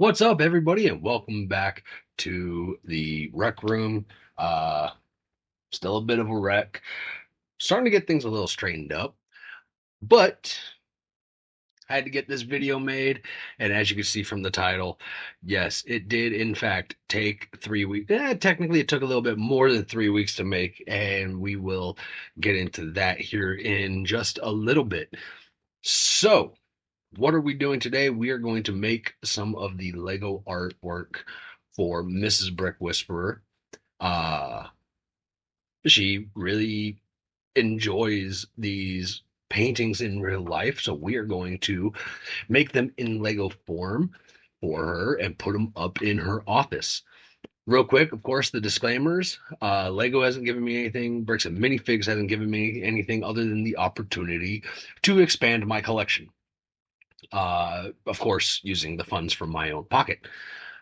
What's up, everybody, and welcome back to the rec room. Uh, Still a bit of a wreck. Starting to get things a little straightened up, but I had to get this video made, and as you can see from the title, yes, it did in fact take 3 weeks. Technically, it took a little bit more than 3 weeks to make, and we will get into that here in just a little bit. So, what are we doing today? We are going to make some of the Lego artwork for Mrs. Brick Whisperer. Uh, she really enjoys these paintings in real life, so we are going to make them in Lego form for her and put them up in her office. Real quick, of course, the disclaimers. Lego hasn't given me anything. Bricks and Minifigs hasn't given me anything other than the opportunity to expand my collection. Of course, using the funds from my own pocket.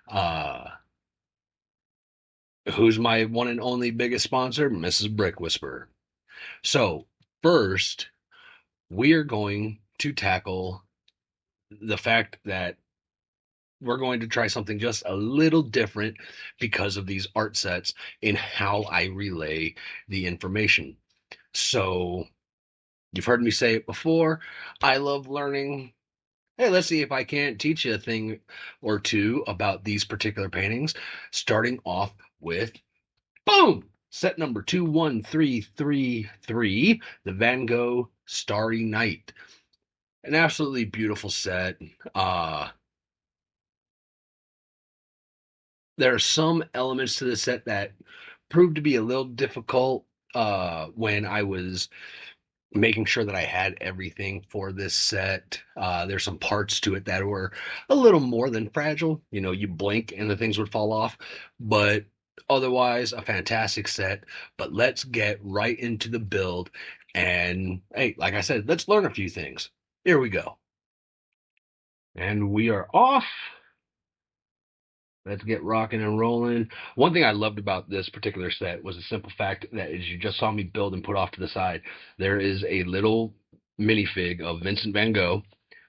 Uh, who's my one and only biggest sponsor? Mrs. Brick Whisperer. So, first, we are going to tackle the fact that we're going to try something just a little different because of these art sets in how I relay the information. So, you've heard me say it before. I love learning. Hey, let's see if I can't teach you a thing or two about these particular paintings, starting off with boom! Set number 21333, the Van Gogh Starry Night. An absolutely beautiful set. Uh, there are some elements to the set that proved to be a little difficult when I was making sure that I had everything for this set. There's some parts to it that were a little more than fragile. You know, you blink and the things would fall off, but otherwise, a fantastic set. But let's get right into the build. And hey, like I said, let's learn a few things. Here we go. And we are off. Let's get rocking and rolling. One thing I loved about this particular set was the simple fact that as you just saw me build and put off to the side, there is a little minifig of Vincent van Gogh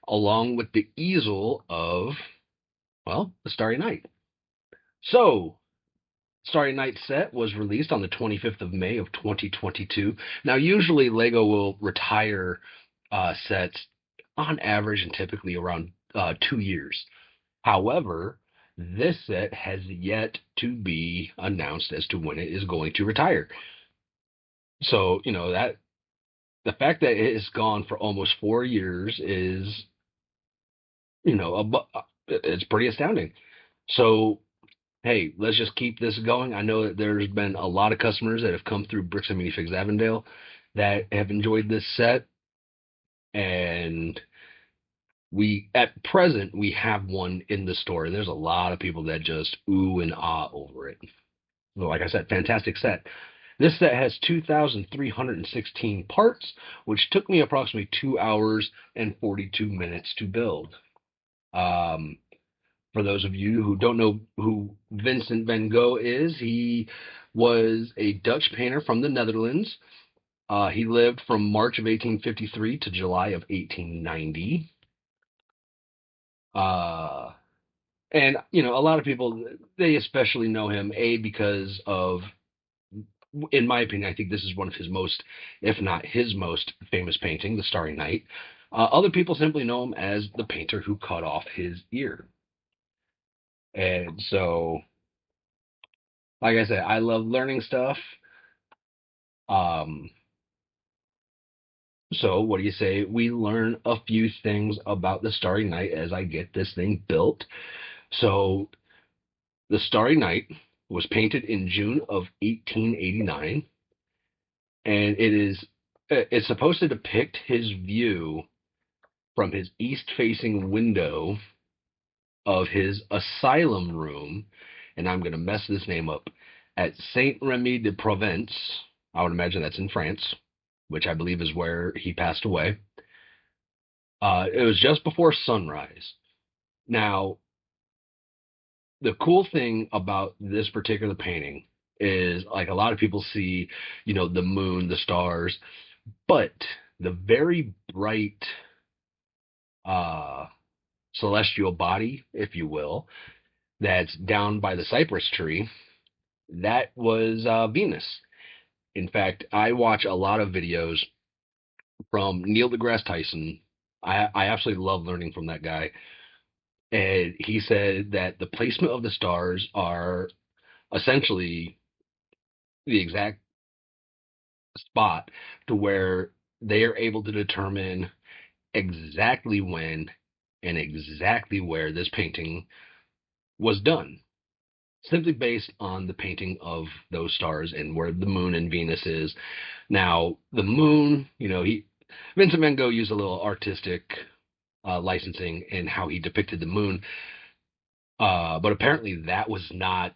along with the easel of, well, the Starry Night. So, Starry Night set was released on the 25th of May of 2022. Now, usually Lego will retire sets on average and typically around 2 years. However, this set has yet to be announced as to when it is going to retire. So, that the fact that it has gone for almost 4 years is, it's pretty astounding. So, hey, let's just keep this going. I know that there's been a lot of customers that have come through Bricks and Minifigs Avondale that have enjoyed this set, and we at present we have one in the store, and there's a lot of people that just ooh and ah over it. Well, like I said, fantastic set. This set has 2,316 parts, which took me approximately 2 hours and 42 minutes to build. Um, for those of you who don't know who Vincent van Gogh is, he was a Dutch painter from the Netherlands. He lived from March of 1853 to July of 1890. Uh, and, a lot of people, they especially know him, A, because of in my opinion, I think this is one of his most, if not his most famous painting, The Starry Night. Other people simply know him as the painter who cut off his ear. And so, like I said, I love learning stuff. Um, so, what do you say? We learn a few things about The Starry Night as I get this thing built. So, The Starry Night was painted in June of 1889, and it's supposed to depict his view from his east-facing window of his asylum room, and I'm going to mess this name up, at Saint Remy de Provence. I would imagine that's in France, which I believe is where he passed away. It was just before sunrise. Now, the cool thing about this particular painting is, like, a lot of people see, the moon, the stars, but the very bright uh, celestial body, if you will, that's down by the cypress tree, that was Venus. In fact, I watch a lot of videos from Neil deGrasse Tyson. I absolutely love learning from that guy. And he said that the placement of the stars are essentially the exact spot to where they are able to determine exactly when and exactly where this painting was done, simply based on the painting of those stars and where the moon and Venus is. Now, the moon, Vincent Van Gogh used a little artistic licensing in how he depicted the moon, but apparently that was not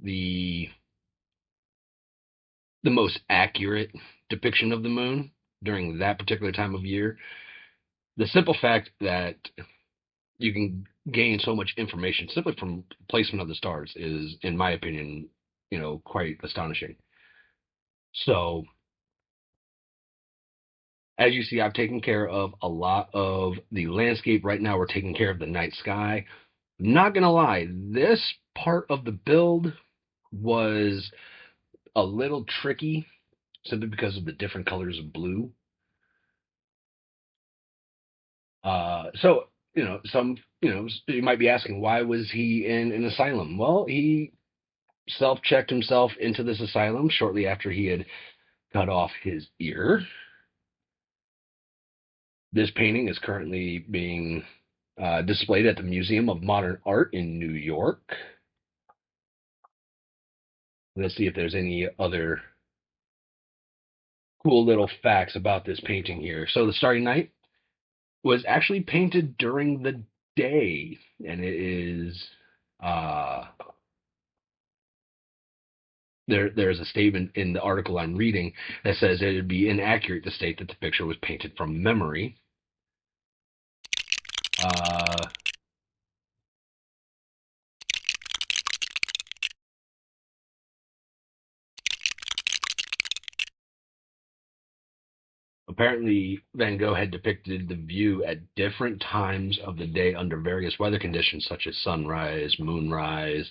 the the most accurate depiction of the moon during that particular time of year. The simple fact that you can gain so much information simply from placement of the stars is, in my opinion, quite astonishing. So, as you see, I've taken care of a lot of the landscape. Right now, we're taking care of the night sky. Not gonna lie, this part of the build was a little tricky simply because of the different colors of blue. So, you might be asking, why was he in an asylum? Well, he self-checked himself into this asylum shortly after he had cut off his ear. This painting is currently being displayed at the Museum of Modern Art in New York. Let's see if there's any other cool little facts about this painting here. So, the Starry Night was actually painted during the day, and it is uh, there's a statement in the article I'm reading that says it would be inaccurate to state that the picture was painted from memory. Uh, Apparently, Van Gogh had depicted the view at different times of the day under various weather conditions, such as sunrise, moonrise,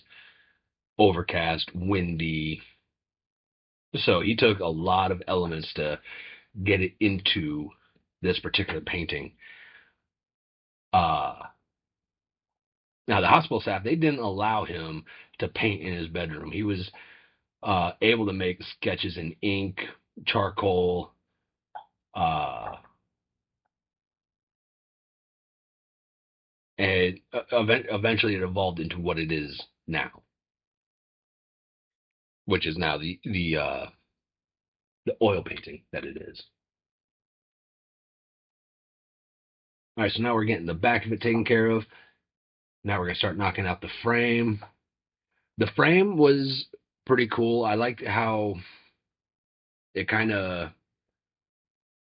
overcast, windy. So he took a lot of elements to get it into this particular painting. Uh, Now, the hospital staff, they didn't allow him to paint in his bedroom. He was able to make sketches in ink, charcoal, uh, and eventually it evolved into what it is now, which is now the oil painting that it is. All right, so now we're getting the back of it taken care of. Now we're gonna start knocking out the frame. The frame was pretty cool. I liked how it kind of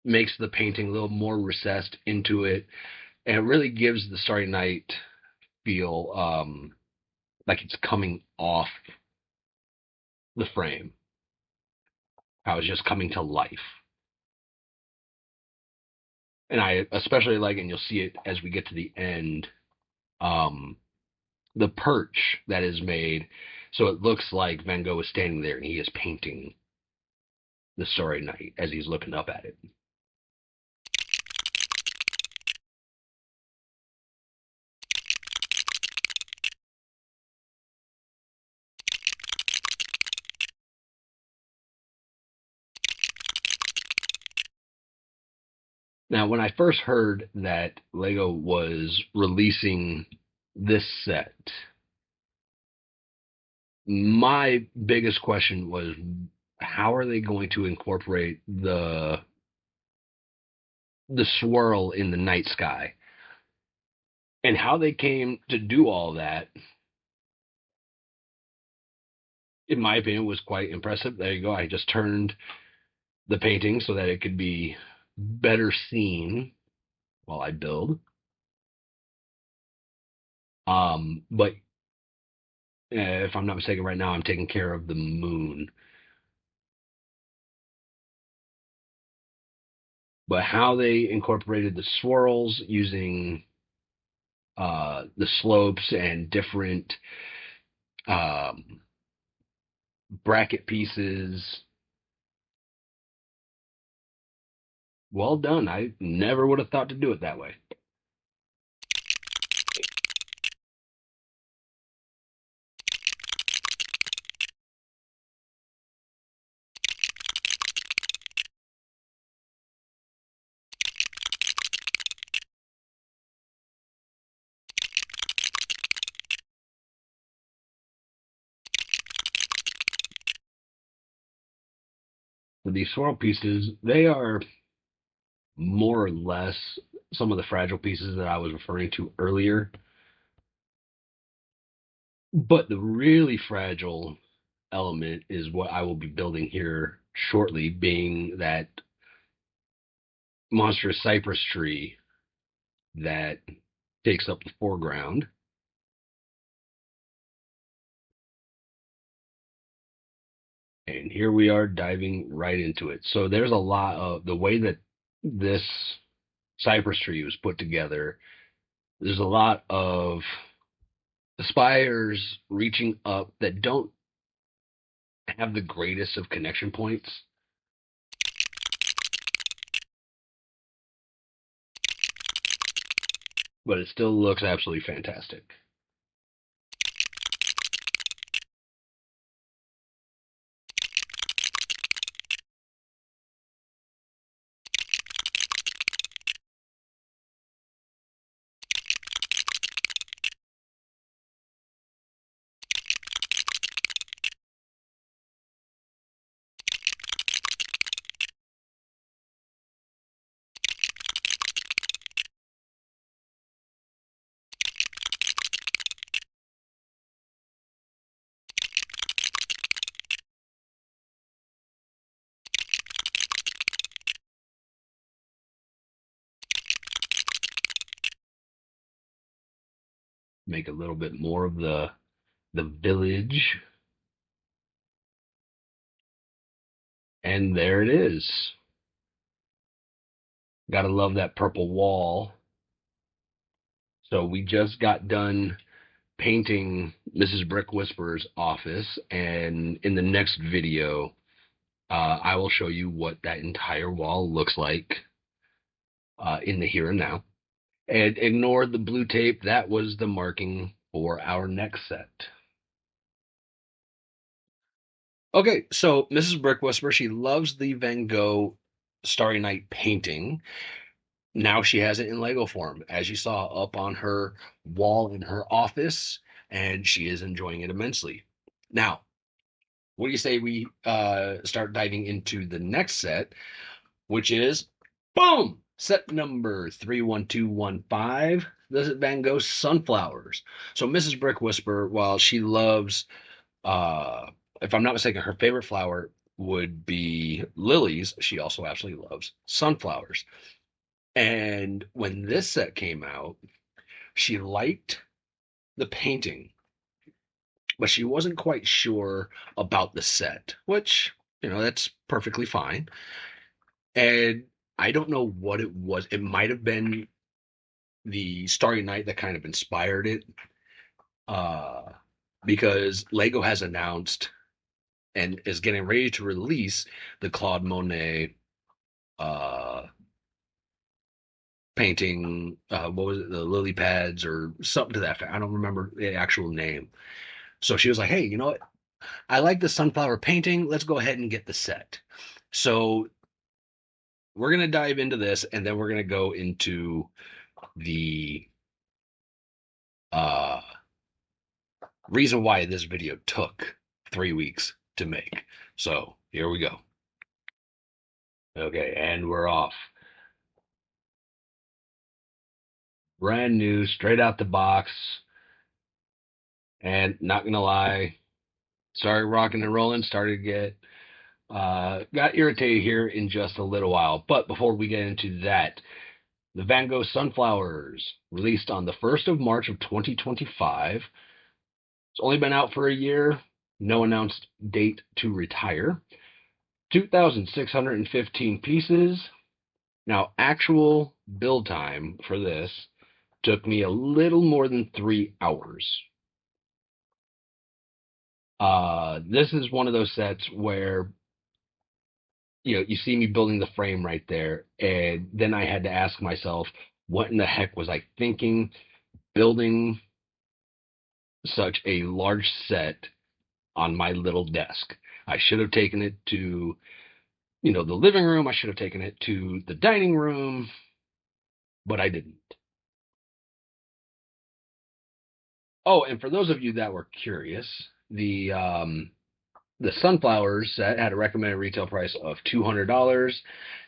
makes the painting a little more recessed into it, and it really gives the Starry Night feel like it's coming off the frame. How it's just coming to life. And I especially like, and you'll see it as we get to the end, um, the perch that is made, so it looks like Van Gogh is standing there and he is painting the Starry Night as he's looking up at it. Now, when I first heard that Lego was releasing this set, my biggest question was, how are they going to incorporate the swirl in the night sky? And how they came to do all that, in my opinion, was quite impressive. There you go. I just turned the painting so that it could be better seen while I build. But if I'm not mistaken, right now I'm taking care of the moon. But how they incorporated the swirls using the slopes and different um, bracket pieces. Well done. I never would have thought to do it that way. For these swirl pieces, they are more or less some of the fragile pieces that I was referring to earlier. But the really fragile element is what I will be building here shortly, being that monstrous cypress tree that takes up the foreground. And here we are diving right into it. So there's a lot of the way that this cypress tree was put together. There's a lot of spires reaching up that don't have the greatest of connection points, but it still looks absolutely fantastic. Make a little bit more of the village, and there it is. Gotta love that purple wall. So we just got done painting Mrs. Brick Whisperer's office, and in the next video, I will show you what that entire wall looks like in the here and now. And ignore the blue tape. That was the marking for our next set. Okay, so Mrs. Brick Whisperer, she loves the Van Gogh Starry Night painting. Now she has it in Lego form, as you saw up on her wall in her office, and she is enjoying it immensely. Now, what do you say we start diving into the next set, which is boom, set number 31215, the Van Gogh Sunflowers. So Mrs. Brick Whisper, while she loves, uh, if I'm not mistaken, her favorite flower would be lilies, she also absolutely loves sunflowers. And when this set came out, she liked the painting, but she wasn't quite sure about the set, which, that's perfectly fine. And I don't know what it was. It might have been the Starry Night that kind of inspired it, uh, because Lego has announced and is getting ready to release the Claude Monet uh, painting. What was it? The lily pads or something to that effect. I don't remember the actual name. So she was like, "Hey, you know what? I like the sunflower painting. Let's go ahead and get the set." So we're gonna dive into this, and then we're gonna go into the uh, reason why this video took 3 weeks to make. So here we go. Okay, and we're off. Brand new, straight out the box. And not gonna lie, started rocking and rolling, started to get got irritated here in just a little while. But before we get into that, the Van Gogh Sunflowers, released on the 1st of March of 2025. It's only been out for a year, no announced date to retire. 2,615 pieces. Now, actual build time for this Took me a little more than 3 hours. This is one of those sets where you see me building the frame right there, and then I had to ask myself, what in the heck was I thinking building such a large set on my little desk? I should have taken it to, the living room. I should have taken it to the dining room, but I didn't. Oh, and for those of you that were curious, the sunflowers set had a recommended retail price of $200,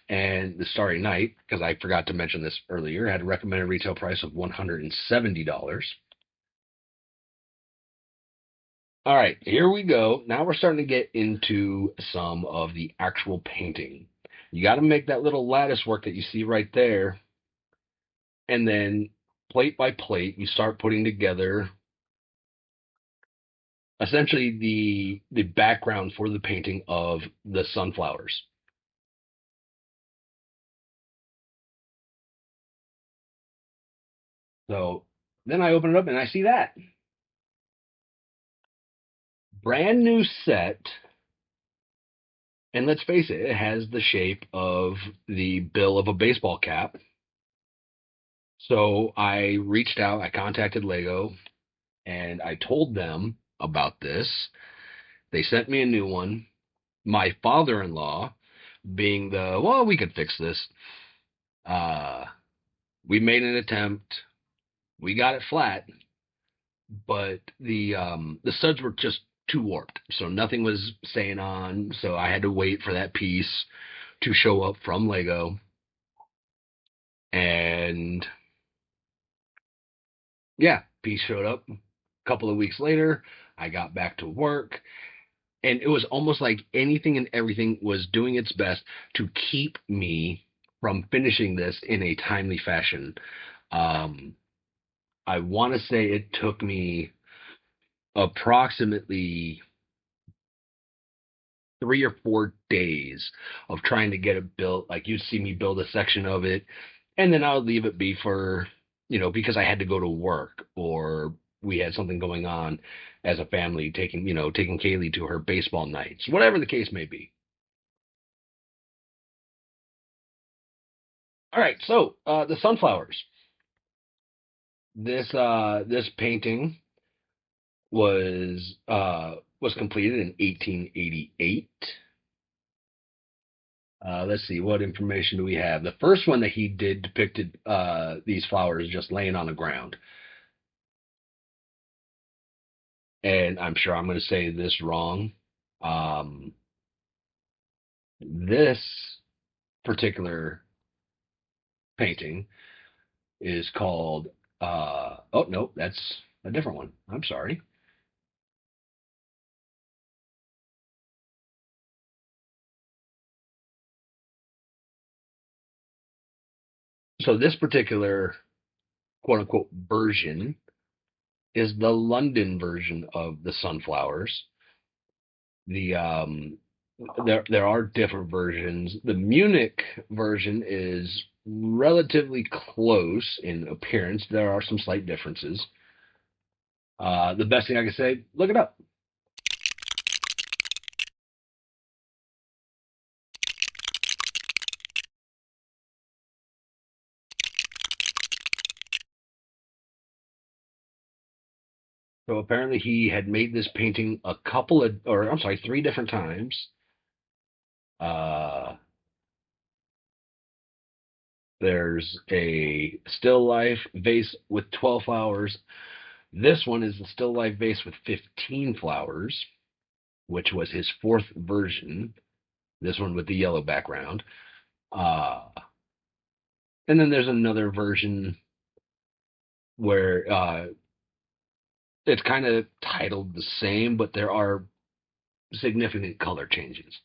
and the Starry Night, because I forgot to mention this earlier, had a recommended retail price of $170. All right, here we go. Now we're starting to get into some of the actual painting. You got to make that little lattice work that you see right there, and then plate by plate, you start putting together essentially the background for the painting of the sunflowers. So then I open it up and I see that brand new set, and let's face it, it has the shape of the bill of a baseball cap. So I reached out, I contacted Lego, and I told them about this. They sent me a new one. My father-in-law, being well, we could fix this. Uh, we made an attempt. We got it flat, but the studs were just too warped, so nothing was staying on. So I had to wait for that piece to show up from Lego, and yeah, piece showed up. A couple of weeks later, I got back to work, and it was almost like anything and everything was doing its best to keep me from finishing this in a timely fashion. Um, I want to say it took me approximately 3 or 4 days of trying to get it built. Like you'd see me build a section of it, and then I would leave it be for, because I had to go to work or we had something going on as a family, taking Kaylee to her baseball nights, whatever the case may be. All right, so the sunflowers. This painting was completed in 1888. Let's see, what information do we have? The first one that he did depicted these flowers just laying on the ground. And I'm sure I'm going to say this wrong. Um, this particular painting is called, oh, no, that's a different one. I'm sorry. So this particular quote unquote version is the London version of the sunflowers. The there are different versions. The Munich version is relatively close in appearance. There are some slight differences. The best thing I can say, look it up. So apparently he had made this painting a couple of, or I'm sorry, 3 different times. Uh, there's a still life vase with 12 flowers. This one is the still life vase with 15 flowers, which was his fourth version. This one with the yellow background. Uh, and then there's another version where it's kind of titled the same, but there are significant color changes.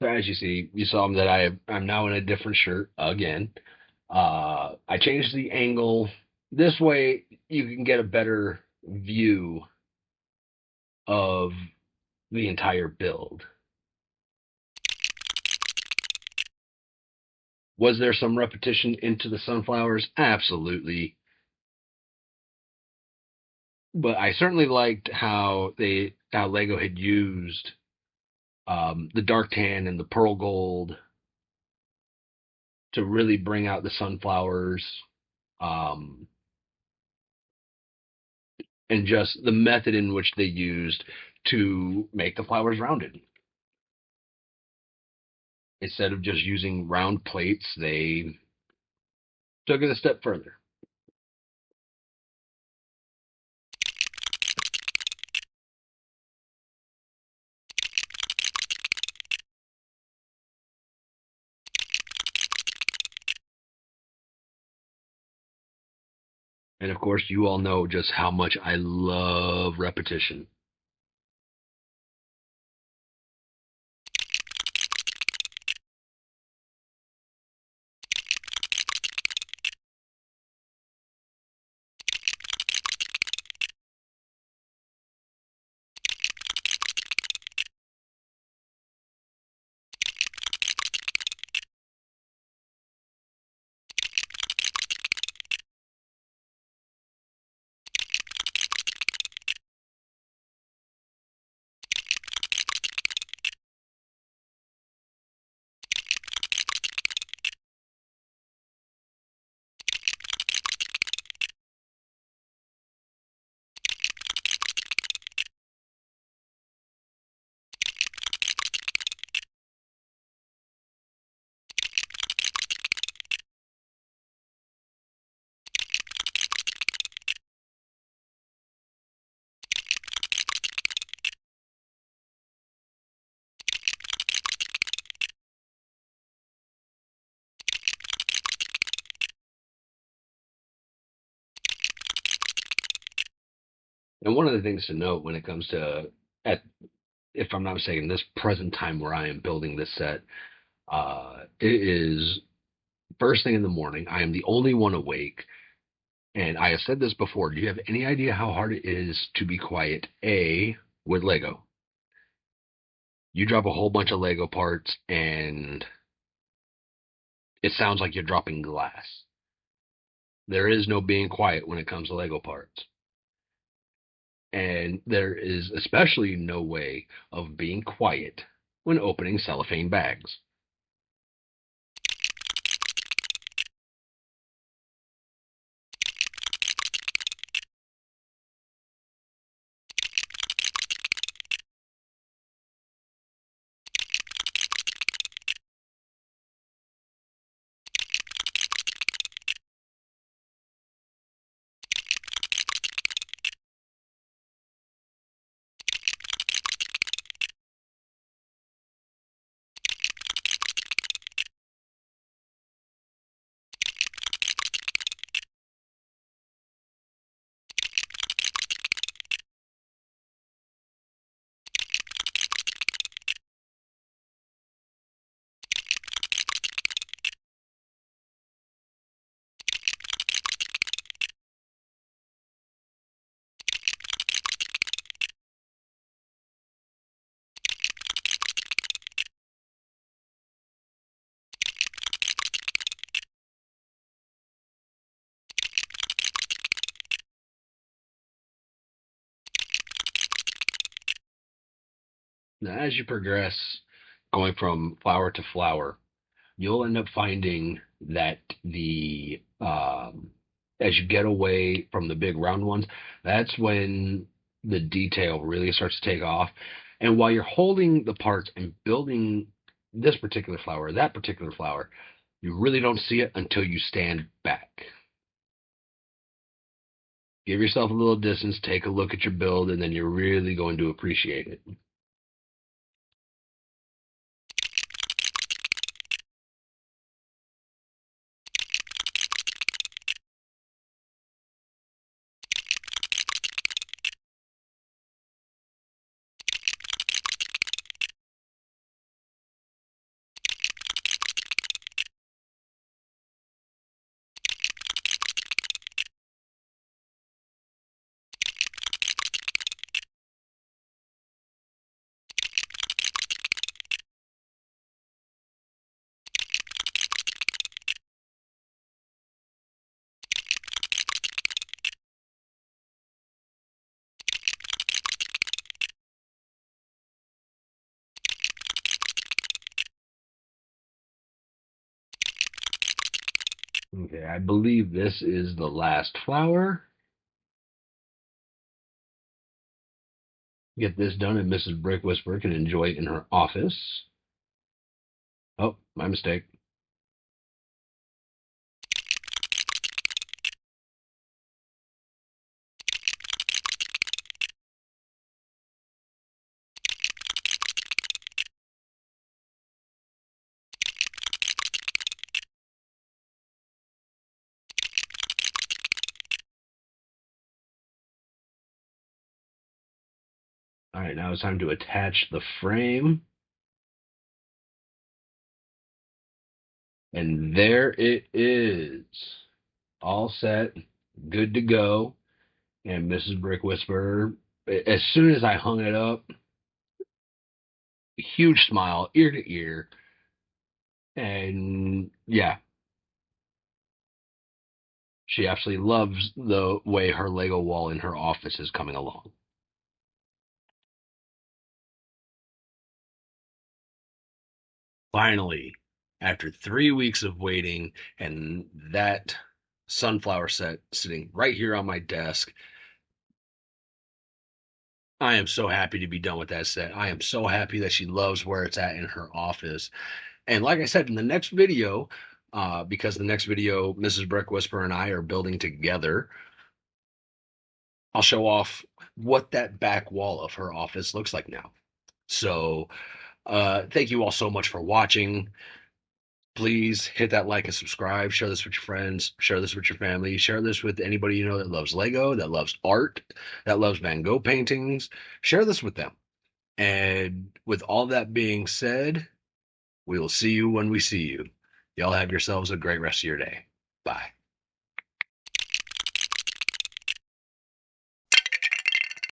So as you see, you saw that I'm now in a different shirt again. I changed the angle. This way you can get a better view of the entire build. Was there some repetition into the sunflowers? Absolutely. But I certainly liked how Lego had used the dark tan and the pearl gold to really bring out the sunflowers, um, and just the method in which they used to make the flowers rounded. Instead of just using round plates, they took it a step further. And of course, you all know just how much I love repetition. And one of the things to note when it comes to, at, if I'm not mistaken, this present time where I am building this set, it is first thing in the morning. I am the only one awake. And I have said this before. Do you have any idea how hard it is to be quiet? With Lego. You drop a whole bunch of Lego parts and it sounds like you're dropping glass. There is no being quiet when it comes to Lego parts. And there is especially no way of being quiet when opening cellophane bags. Now, as you progress, going from flower to flower, you'll end up finding that as you get away from the big round ones, that's when the detail really starts to take off. And while you're holding the parts and building this particular flower, that particular flower, you really don't see it until you stand back. Give yourself a little distance, take a look at your build, and then you're really going to appreciate it. Okay, I believe this is the last flower. Get this done, and Mrs. Brick Whisperer can enjoy it in her office. Oh, my mistake. All right, now it's time to attach the frame. And there it is. All set, good to go. And Mrs. Brick Whisperer, as soon as I hung it up, huge smile, ear to ear. And yeah, she absolutely loves the way her Lego wall in her office is coming along. Finally, after 3 weeks of waiting and that sunflower set sitting right here on my desk, I am so happy to be done with that set. I am so happy that she loves where it's at in her office. And like I said, in the next video, because the next video, Mrs. Brick Whisperer and I are building together, I'll show off what that back wall of her office looks like now. So, thank you all so much for watching. Please hit that like and subscribe. Share this with your friends. Share this with your family. Share this with anybody you know that loves Lego, that loves art, that loves Van Gogh paintings. Share this with them. And with all that being said, we will see you when we see you. Y'all have yourselves a great rest of your day. Bye.